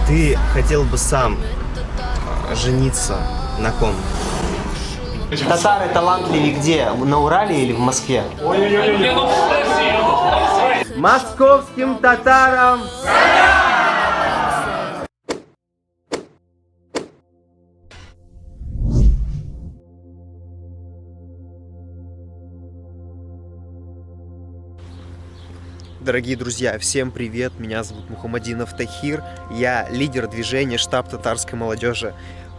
Ты хотел бы сам жениться на ком? Татары талантливее где? На Урале или в Москве? Московским татарам! Дорогие друзья, всем привет! Меня зовут Мухаммадинов Тахир, я лидер движения «Штаб татарской молодежи».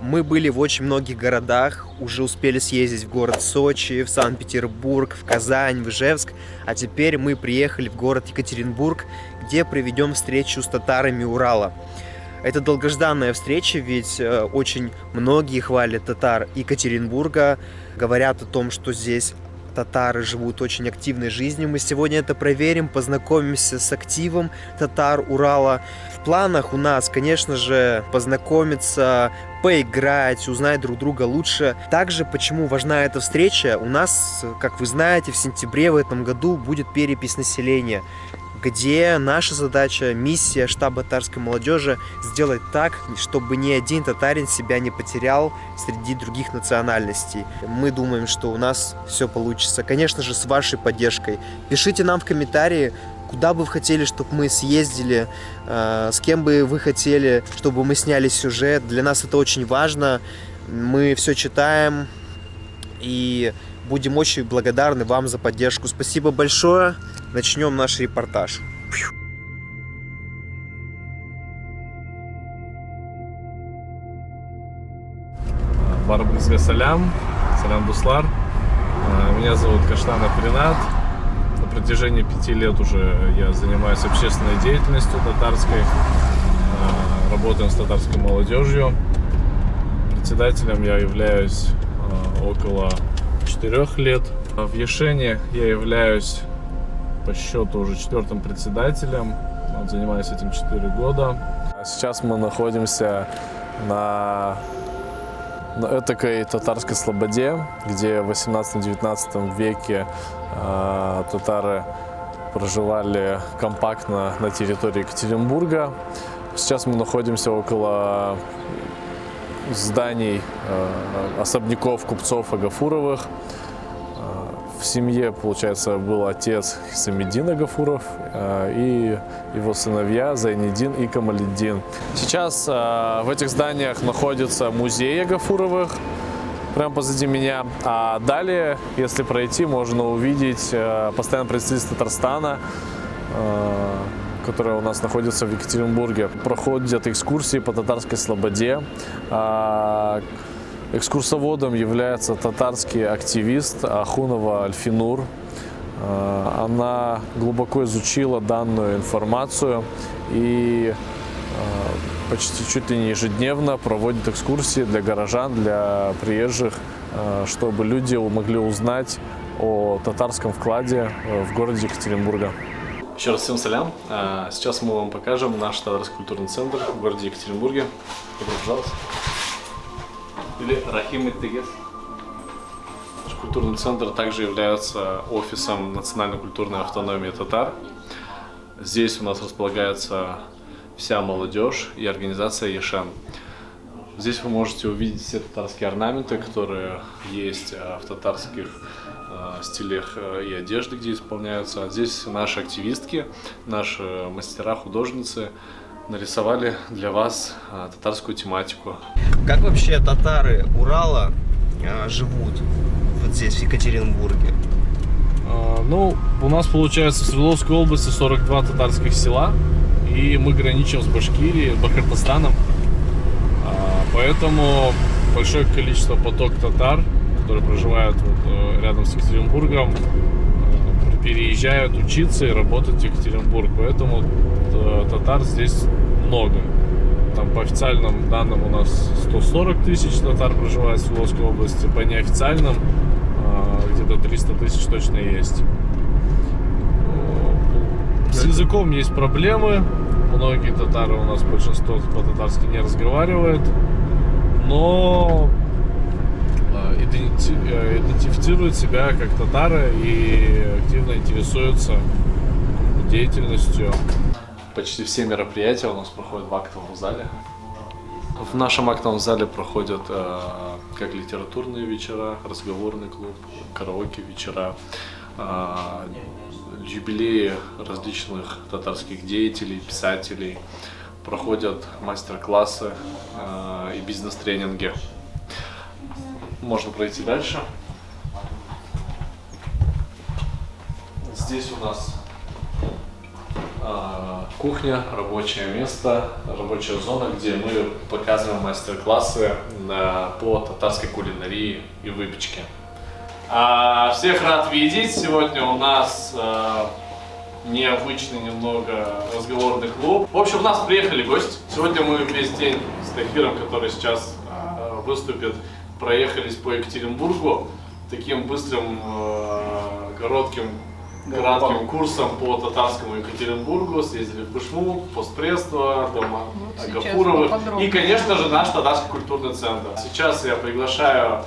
Мы были в очень многих городах, уже успели съездить в город Сочи, в Санкт-Петербург, в Казань, в Ижевск, а теперь мы приехали в город Екатеринбург, где проведем встречу с татарами Урала. Это долгожданная встреча, ведь очень многие хвалят татар Екатеринбурга, говорят о том, что здесь татары живут очень активной жизнью. Мы сегодня это проверим, познакомимся с активом татар Урала. В планах у нас, конечно же, познакомиться, поиграть, узнать друг друга лучше. Также, почему важна эта встреча, у нас, как вы знаете, в сентябре в этом году будет перепись населения, где наша задача, миссия штаба татарской молодежи сделать так, чтобы ни один татарин себя не потерял среди других национальностей. Мы думаем, что у нас все получится. Конечно же, с вашей поддержкой. Пишите нам в комментарии, куда бы вы хотели, чтобы мы съездили, с кем бы вы хотели, чтобы мы сняли сюжет. Для нас это очень важно. Мы все читаем и будем очень благодарны вам за поддержку. Спасибо большое. Начнем наш репортаж. Барбаризга салям, салям дуслар. Меня зовут Каштанов Ринат. На протяжении 5 лет уже я занимаюсь общественной деятельностью татарской. Работаем с татарской молодежью. Председателем я являюсь около 4 лет. В Ешене я являюсь по счету уже 4-м председателем. Занимаюсь этим 4 года. Сейчас мы находимся на этакой татарской слободе, где в 18-19 веке татары проживали компактно на территории Екатеринбурга. Сейчас мы находимся около зданий особняков купцов Агафуровых. В семье, получается, был отец Самедин Агафуров и его сыновья Зайнидин и Камалиддин. Сейчас в этих зданиях находится музей Агафуровых, прямо позади меня. А далее, если пройти, можно увидеть постоянное представительство Татарстана, которое у нас находится в Екатеринбурге. Проходят экскурсии по татарской слободе. Экскурсоводом является татарский активист Ахунова Альфинур. Она глубоко изучила данную информацию и почти чуть ли не ежедневно проводит экскурсии для горожан, для приезжих, чтобы люди могли узнать о татарском вкладе в городе Екатеринбурга. Еще раз всем салям. Сейчас мы вам покажем наш татарский культурный центр в городе Екатеринбурге. Добро пожаловать. Или Рахим Иттегес. Наш культурный центр также является офисом национально-культурной автономии татар. Здесь у нас располагается вся молодежь и организация Ешен. Здесь вы можете увидеть все татарские орнаменты, которые есть в татарских стилях и одежды, где исполняются. Здесь наши активистки, наши мастера, художницы нарисовали для вас татарскую тематику. Как вообще татары Урала живут вот здесь, в Екатеринбурге? Ну, у нас получается в Свердловской области 42 татарских села, и мы граничим с Башкирией, Башкортостаном. Поэтому большое количество поток татар, которые проживают вот рядом с Екатеринбургом, переезжают учиться и работать в Екатеринбург. Поэтому татар здесь много. Там по официальным данным у нас 140 тысяч татар проживает в Свердловской области, по неофициальным где-то 300 тысяч точно есть. С языком есть проблемы. Многие татары у нас, большинство по-татарски не разговаривает, но идентифицируют себя как татары и активно интересуются деятельностью. почти все мероприятия у нас проходят в актовом зале. В нашем актовом зале проходят как литературные вечера, разговорный клуб, караоке вечера, юбилеи различных татарских деятелей, писателей, проходят мастер-классы и бизнес-тренинги. Можно пройти дальше. Здесь у нас кухня, рабочее место, рабочая зона, где мы показываем мастер-классы по татарской кулинарии и выпечке. Всех рад видеть. Сегодня у нас необычный немного разговорный клуб. В общем, у нас приехали гости. Сегодня мы весь день с Тахиром, который сейчас выступит, проехались по Екатеринбургу таким быстрым, кратким курсом по татарскому Екатеринбургу, съездили в Кушму, Постпредство, дома Агафуровых и, конечно же, наш татарский культурный центр. Сейчас я приглашаю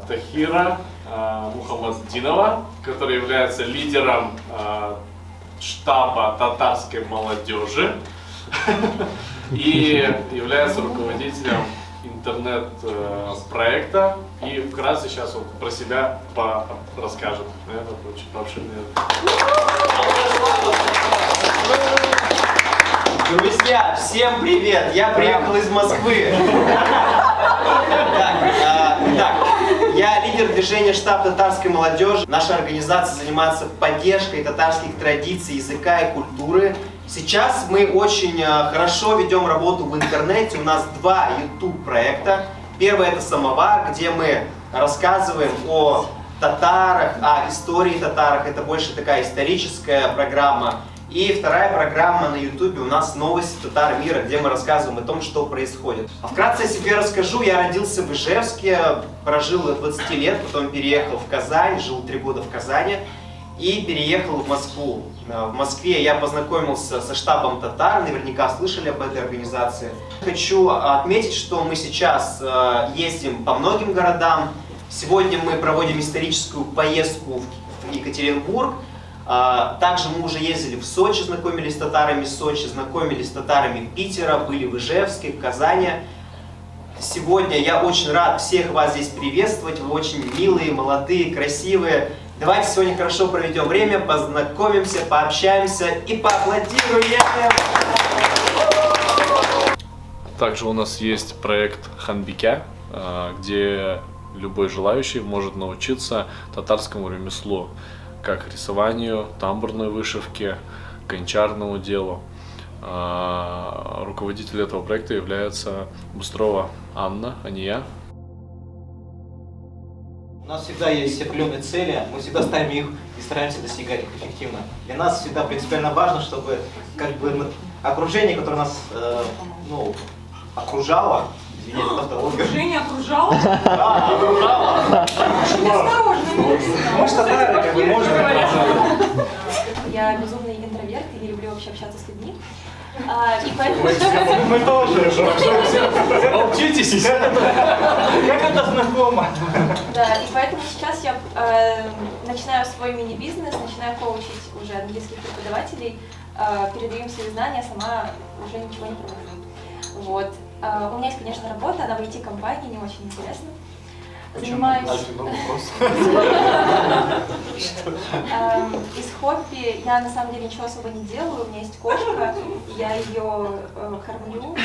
Тахира Мухаммаддинова, который является лидером штаба татарской молодежи и является руководителем интернет-проекта, и вкратце сейчас он про себя расскажет. Наверное, очень пообширнее. Друзья, всем привет! Я приехал из Москвы. Так, я лидер движения «Штаб татарской молодежи». Наша организация занимается поддержкой татарских традиций, языка и культуры. Сейчас мы очень хорошо ведем работу в интернете. У нас 2 YouTube-проекта. Первый — это «Самовар», где мы рассказываем о татарах, о истории татарах. Это больше такая историческая программа. И вторая программа на YouTube у нас «Новости татар мира», где мы рассказываем о том, что происходит. Вкратце о себе расскажу. Я родился в Ижевске, прожил до 20 лет, потом переехал в Казань, жил 3 года в Казани и переехал в Москву. В Москве я познакомился со штабом татар, наверняка слышали об этой организации. Хочу отметить, что мы сейчас ездим по многим городам. Сегодня мы проводим историческую поездку в Екатеринбург. Также мы уже ездили в Сочи, знакомились с татарами Сочи, знакомились с татарами Питера, были в Ижевске, в Казани. Сегодня я очень рад всех вас здесь приветствовать. Вы очень милые, молодые, красивые. Давайте сегодня хорошо проведем время, познакомимся, пообщаемся и поаплодируем. Также у нас есть проект Ханбике, где любой желающий может научиться татарскому ремеслу, как рисованию, тамбурной вышивке, гончарному делу. Руководитель этого проекта является Быстрова Анна, а не я. У нас всегда есть определенные цели, мы всегда ставим их и стараемся достигать их эффективно. Для нас всегда принципиально важно, чтобы окружение, которое нас окружало, извините, окружение окружало? Да, окружало. Осторожно, Мы ж татары, можно. Я безумный интроверт и не люблю вообще общаться с людьми. И поэтому... Мы тоже. Молчитесь! Как это знакомо? Да, и поэтому сейчас я начинаю свой мини-бизнес, начинаю коучить уже английских преподавателей, передаю им свои знания, сама уже ничего не провожу. Вот. У меня есть, конечно, работа, она в IT-компании, не очень интересно. Занимаюсь... Из хобби я на самом деле ничего особо не делаю, у меня есть кошка, я ее кормлю.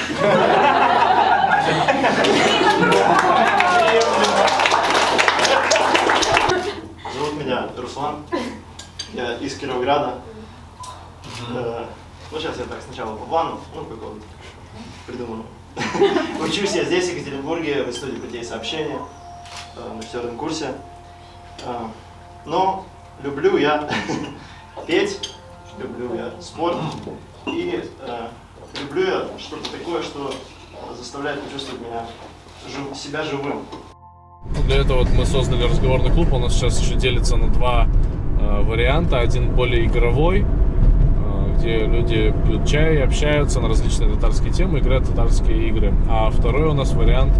Зовут меня Руслан, я из Кировграда. Сейчас я так сначала по плану, как вот придумал. Учусь я здесь, в Екатеринбурге, в Институте путей сообщения, на 4-м курсе. Но люблю я петь, люблю я спорт и люблю я что-то такое, что заставляет почувствовать себя живым. Для этого вот мы создали разговорный клуб, у нас сейчас еще делится на 2 варианта. Один более игровой, где люди пьют чай, общаются на различные татарские темы, играют в татарские игры. А второй у нас вариант,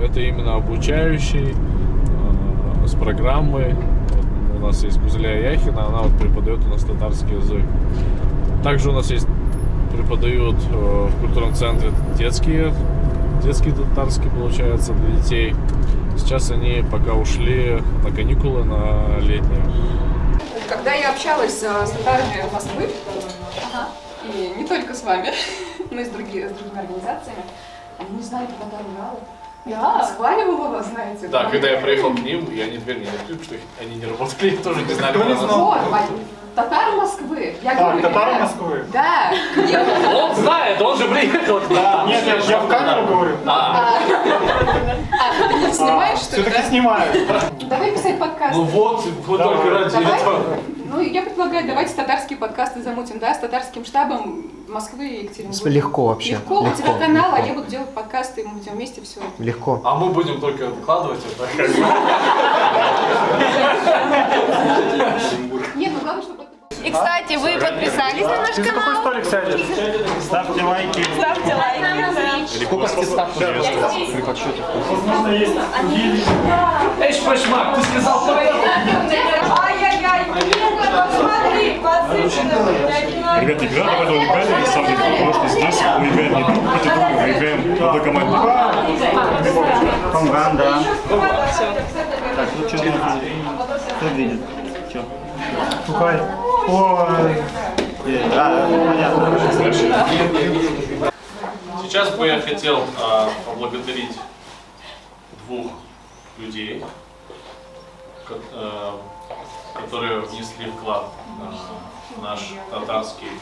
это именно обучающий, с программой. Вот у нас есть Гузеля Яхина, она вот преподает у нас татарский язык. Также у нас есть, преподают в культурном центре детский татарский, получается, для детей. Сейчас они пока ушли на каникулы, на летние. Когда я общалась с татарами Москвы, и не только с вами, но и с другими организациями, они не знали про татар Урала. Я схваливала вас, знаете. Да, когда я приехал к ним, и они дверь не открыли, потому что они не работали, тоже не знали про нас. Вот, татары Москвы. Я говорю, татары Москвы? Да. Он знает, он же приехал. Да, нет, я в камеру говорю. Ты не снимаешь, что ли? Все-таки снимаю. Давай писать подкасты. Ну вот только ради Давай. этого. Ну, я предлагаю, давайте татарские подкасты замутим, да, с татарским штабом Москвы и Екатеринбурга. Легко вообще. Легко, у тебя канал, а я буду делать подкасты, и мы будем вместе все. Легко. А мы будем только выкладывать это. Нет, ну главное, чтобы... И, кстати, вы подписались на наш канал? Какой столик сядешь? Ставьте лайки. Ставьте лайки. Сколько стартов? Возможно, есть другие люди. Эй, Шпашмак, ты сказал Ай-яй-яй, посмотри, Ребята, игра довольно уникальная, на самом деле, потому что здесь мы играем не друг против друга, мы играем в одной команде. Конган, да. Так, ну что, кто видит? Что? Сухай. Ой. Понятно. Сейчас бы я хотел поблагодарить двух людей, которые внесли вклад в наш татарский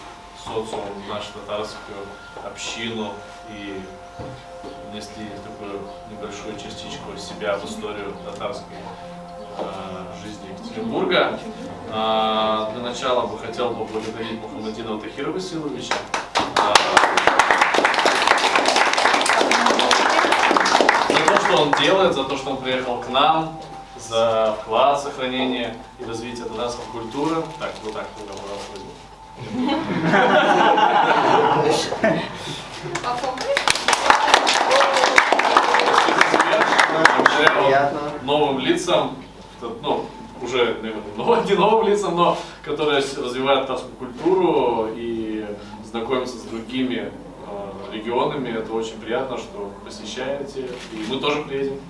социум, в нашу татарскую общину и внесли такую небольшую частичку себя в историю татарской жизни Екатеринбурга. Для начала бы хотел поблагодарить Мухаммадинова Тахира Васильевича за то, что он делает, за то, что он приехал к нам, за вклад в сохранение и развитие татарской культуры. Так, вот так возьму. Новым лицам, ну, уже, наверное, не новым лицам, но которые развивают татарскую культуру и знакомятся с другими регионами. Это очень приятно, что посещаете, и мы тоже приедем.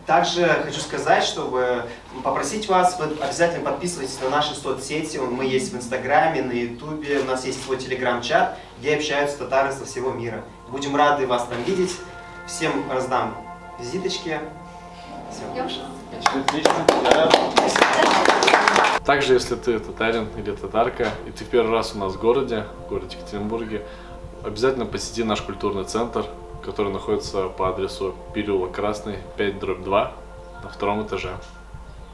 Также хочу сказать, чтобы попросить вас, вы обязательно подписывайтесь на наши соцсети. Мы есть в Инстаграме, на Ютубе, у нас есть свой телеграм-чат, где общаются татары со всего мира. Будем рады вас там видеть. Всем раздам визиточки. Также, если ты татарин или татарка, и ты в первый раз у нас в городе Екатеринбурге, обязательно посети наш культурный центр, который находится по адресу переулок Красный, 5/2, на 2-м этаже.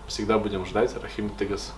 Всегда будем ждать. Рахим Тыгас.